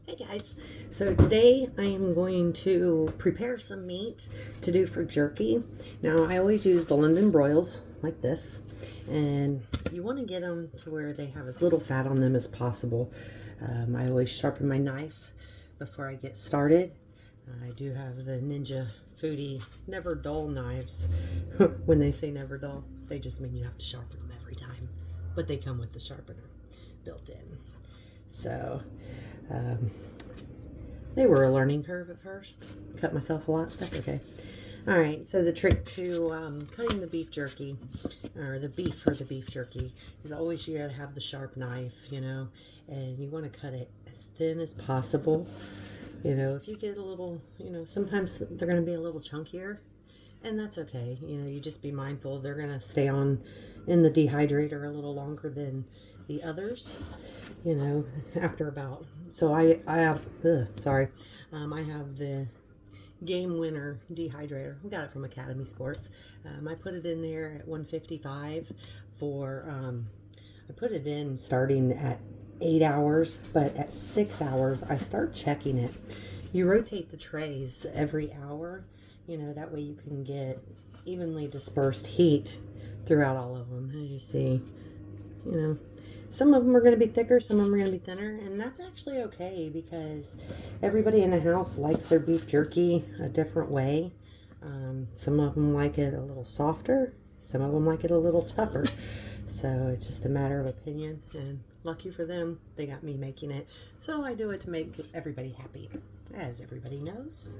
Hey guys, so today I am going to prepare some meat to do for jerky. Now I always use the London broils like this, and you want to get them to where they have as little fat on them as possible. I always sharpen my knife before I get started. I do have the Ninja Foodie Never Dull knives. When they say never dull, they just mean you have to sharpen them every time, but they come with the sharpener built in. So they were a learning curve at first. Cut myself a lot. That's okay. All right. So the trick to cutting the beef jerky, or the beef for the beef jerky, is always you gotta have the sharp knife, and you want to cut it as thin as possible. If you get a little, sometimes they're gonna be a little chunkier, and that's okay. You just be mindful they're gonna stay on in the dehydrator a little longer than the others. After about, so I have, I have the Game Winner dehydrator. We got it from Academy Sports. I put it in there at 155 for, I put it in starting at 8 hours, but at 6 hours, I start checking it. You rotate the trays every hour, that way you can get evenly dispersed heat throughout all of them. As you see, some of them are going to be thicker, some of them are going to be thinner, and that's actually okay because everybody in the house likes their beef jerky a different way. Some of them like it a little softer, some of them like it a little tougher. So it's just a matter of opinion, and lucky for them, they got me making it. So I do it to make everybody happy, as everybody knows.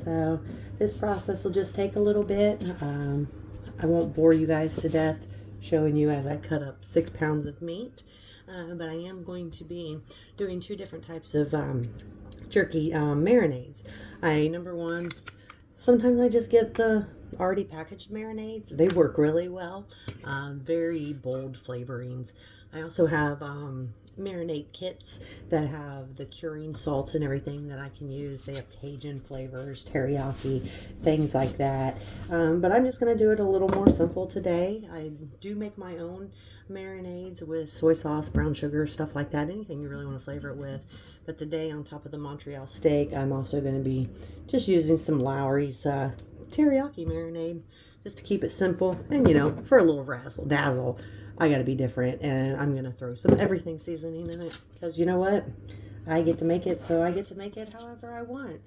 So this process will just take a little bit. I won't bore you guys to death showing you as I cut up 6 pounds of meat, but I am going to be doing 2 different types of jerky marinades. Number one, sometimes I just get the already packaged marinades. They work really well, very bold flavorings. I also have marinade kits that have the curing salts and everything that I can use. They have Cajun flavors, teriyaki, things like that. But I'm just going to do it a little more simple today. I do make my own marinades with soy sauce, brown sugar, stuff like that. Anything you really want to flavor it with. But today, on top of the Montreal steak, I'm also going to be just using some Lowry's teriyaki marinade, just to keep it simple. And for a little razzle dazzle, I got to be different, and I'm going to throw some everything seasoning in it, because you know what? I get to make it, so I get to make it however I want.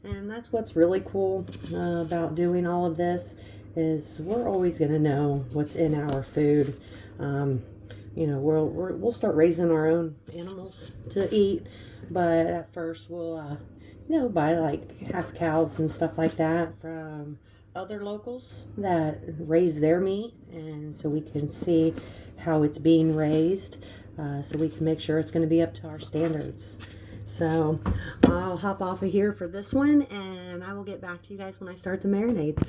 And that's what's really cool about doing all of this, is we're always going to know what's in our food. We'll start raising our own animals to eat, but at first we'll, buy like half cows and stuff like that from other locals that raise their meat, and so we can see how it's being raised, so we can make sure it's going to be up to our standards. So I'll hop off of here for this one, and I will get back to you guys when I start the marinades.